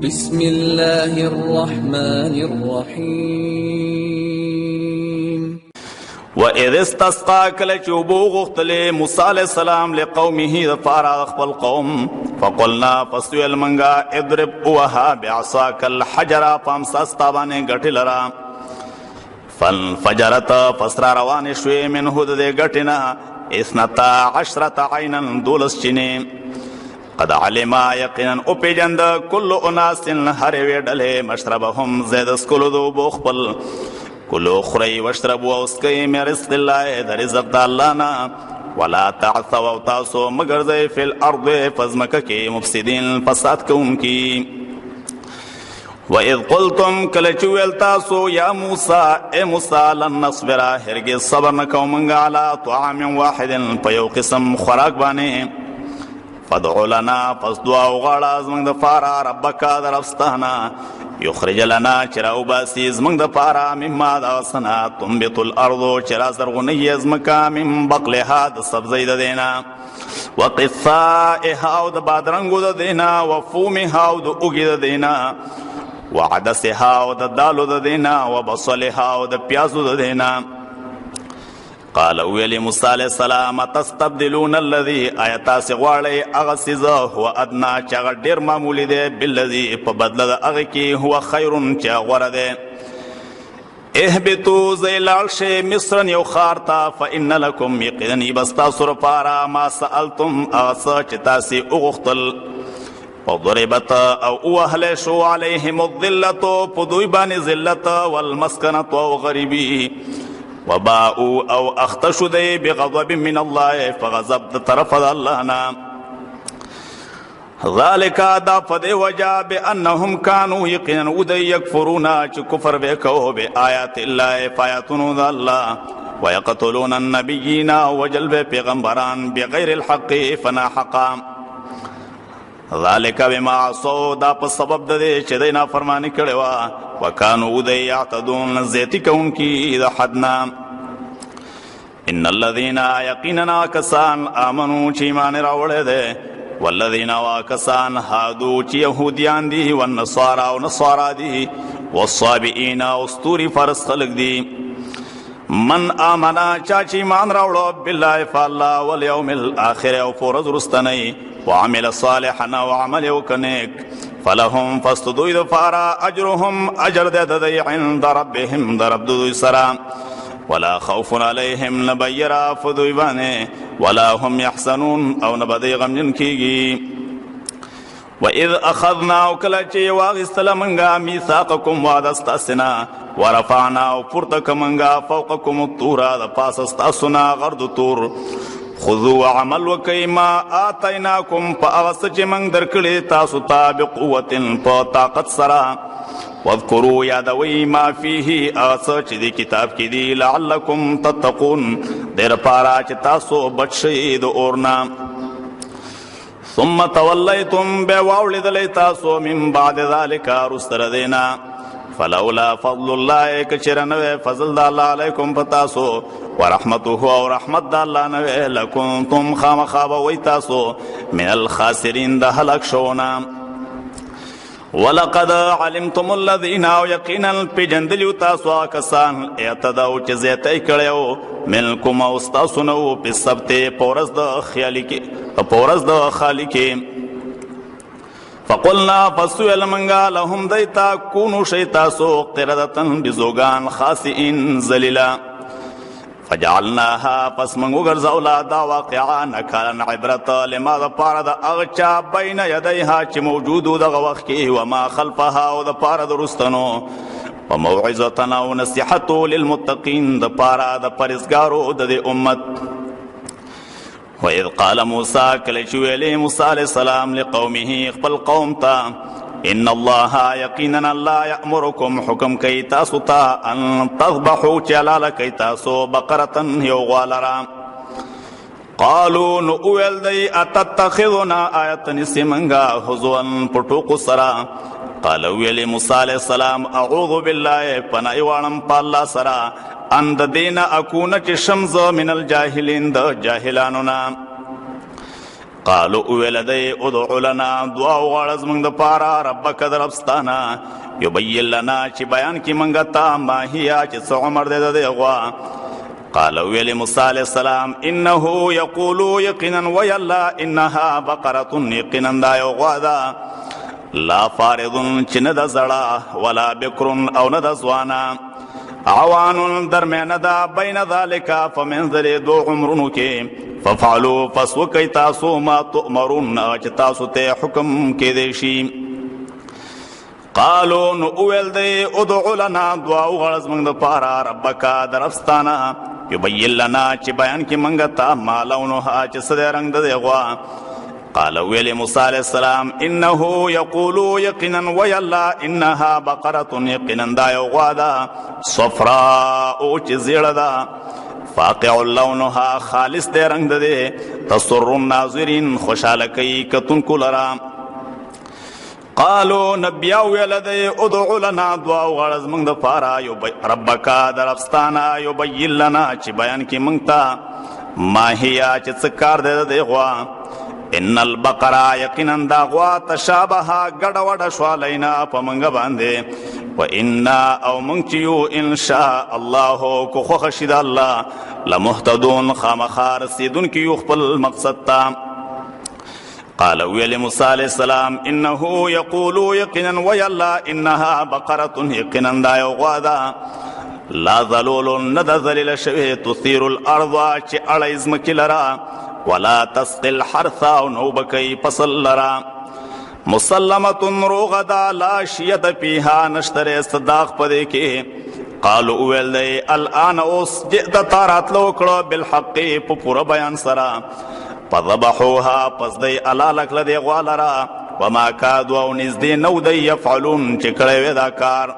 بسم الله الرحمن الرحيم. وَإِذِ اسْتَسْقَىٰ کله چې اوبه وغوښتلې موسی علیه السلام لقومه دپاره خپل قوم فقلنا پس ویل منګه اضرب ووهه بعصاک الحجر په امسا ستا باندې ګټې لره فانفجرت پس را روانې شوې منه د دې ګټې نه 12 عینا 12 چینې قد علما یقینا وپېژند کل اناس هر یوې ډلې مشربهم ځای د څښلو د اوبو خپل کلو خورئ واشربوا او څښئ من رزق الله د رزق د الله نه ولا تعثوا او تاسو مه ګرځئ فی الارض په ځمکه کې مفسدین فساد کوونکي وَإِذْ قُلْتُمْ کله چې ویل تاسو یا موسی ای موسی لن نصبر هرګز صبر نه کوو موږ علی طعام واحد په یو قسم خوراک باندې فادع لنا پس دعا وغواړه زموږ دپاره ربک د رب ستا نه یخرج لنا چې راوباسي زموږ دپاره مما دغه څه نه تنبت الارض چې رازرغونوي ځمکه من بقلها د سبزۍ د دې نه وقثائها او د بادرنګو د دې نه وفومها او د اوږې د دې نه وعدسها او د دالو د دې نه وبصلها او د پیازو د دې نه قال ویلی موسی علیہ السلام تستبدلون الذي آیا تاسې غواړئ هغه څیز هو ادنا چې هغه ډېر معمولي دی بالذي په بدله د هغې کې هو خیر چې غوره دی اهبطو ځئ لاړ شئ مصرا یو ښار ته فان لکم یقینا به ستاسو لپاره ما سألتم هغه څه چې تاسې وغوښتل وضربت او وهلی شو علیهم الذلة په دوی باندې ذلت والمسکنة او غریبي وباءوا او اختشو دی بغضب من الله فغضب د طرف د الله نه ذالک دا فدی وجہ بانهم كانوا یقینا ودی یکفرون چې کفر وکاو بآیات الله فآیاتونو د الله ويقتلون النبیین وجلب پیغمبران بغیر الحق فنا حقا ذالک بما عصوا دا په سبب د دې چې دوی نافرماني کړې وه وکانو ودی یعتدون زیاتی کوونکي د حدنا ان الذین یقینا کسان آمنو چې ایمان راوړی دی والذین کسان هادو چې یهودیان دي والنصارا او نصارا دي والصابئین او ستوري فرس خلق دي من آمنا چا چې ایمان راوړو بالله فالله والیوم الاخر او په ورځ وروستنۍ وعمل صالحا او عمل وکنیک فلهم فاستدوی دپاره اجرهم اجر دی د دوی عند ربهم د رب دوی سره ولا خوف علیهم نبیرا فدوی باندې ولا هم یحزنون او نبدی غمجن کیږي وَإِذْ أَخَذْنَا وکله چې واغېستله موږ میثاقکم وعده ستاسې نه ورفعنا او پورته که موږ فوقکم الطور د پاسه ستاسو نه غر د تور خذوا عمل وکئ ما آتیناکم په هغه څه چې موږ درکړې تاسو ته بقوت په طاقت سره واذکروا یادوئ ما فیه هغه څه چې دې کتاب کې دي لعلکم تتقون دې لپاره چې تاسو بچ شئ د اور نه ثم تولیتم بیا واوړېدلی تاسو من بعد ذلک وروسته د دې نه فلولا فضل الله که چېرې نه وی فضل د الله علیکم په تاسو ورحمته او رحمت د الله نه وی لکنتم خامخا به وی تاسو من الخاسرین د هلاک شوونه ولقد علمتم الذین او یقینا پیژندلیو تاسو هغه کسان اعتدوا چې زیاتی کړی و منکم او ستاسو نه و په سبت په ورځ د خالي کې فقلنا فسویل منگا لهم دیتا کونو شی تاسو قردتن بزوگان خاسئین ذلیلا فجعلناها پس منگو گرزولا دا واقعا نکالن عبرت لما دا پارا دا اغچا بین یدیها چی موجودو دا غوخ کی وما خلفها و دا پارا دا رستنو وموعظتنا و نصیحتو للمتقین دا پارا دا پرزگارو دا دی امت وَإِذْ قَالَ مُوسَى کله چې ویلی موسی علیہ السلام لقومه خپل قوم ته ان الله یقینا الله یأمرکم حکم کوي تاسو ته ان تذبحوا چې حلاله کوي تاسو بقرة یو غوا لره قالوا نو ویل دی اتتخذنا آیت نیسې موږ هزوا په ټوکو سره قال ویلی موسی علیہ السلام اعوذ بالله پناه غواړم په الله سره ان د دین اکونه چې شمز من الجاهلین د جاهلانو نه قالو اویل دی ادعو لنا دعا وغواړه زمونږ دپاره ربک د ربستانه یبین لنا چې بیان کی منګه تا ما هي چې څه عمر دی د دې غوا قال ویل موسی علیہ السلام انه یقول یقینا ویلا انها بقره یقینا دا یو غوا ده لا فارض چې نه د زړه ولا بکر او نه د ځوانه عوان درمیانه ده بین ذلک فمن ذری دو عمرونو کې ففعلوا پس وکئ تاسو ما تؤمرون چې تاسو ته حکم کېدی شي قالو نو اویل دی ادعو لنا دعا وغواړه زموږ دپاره ربک د ربستانه یبین لنا چې بیان کې منګه ته ما لونها چې څه دی رنګ د دې غوا قال ویل موسی علیہ السلام انه یقول یقینا ویلا انها بقره یقینا دا یو غوا ده صفراء چې زیړه ده فاقع لونها خالص دی رنگ ده تسر الناظرین خوشحاله کوي کتونکو لرا قالو نبیا ویل دی ادعو لنا دعا وغواړه زموږ دپاره ربک د ربستانه یبین لنا چې بیان کې موږ ته ما هي چې څه کار دی د دې غوا ان البقره یقینا دا غوا تشابه ګډه وډه شوه لینا په موږ باندې و انا او موږ چې یو ان شاء الله کو خوښه شي د الله لمهتدون خامخا رسېدونکي یو خپل مقصد ته قال ویل موسی علیہ السلام انه یقول یقینا ویلا انها بقره یقینا دا یو غوا ده لا ذلول نه ده ذلیله شوې تثیر الارض چې اړی ځمکې لره ولا تسقي الحرث او نو بکی فصل لرا مسلمت روغ دا لا شیت فیها نشتر صداق پدے کے قالو اویل دی الان اوس جئت تاراتلو کرو بالحق پا پورا بیان سرا فضبحوها پس دی علالک لدی غوالرا وما کادو او نزدی نو دی یفعلون چکڑے ویدا کار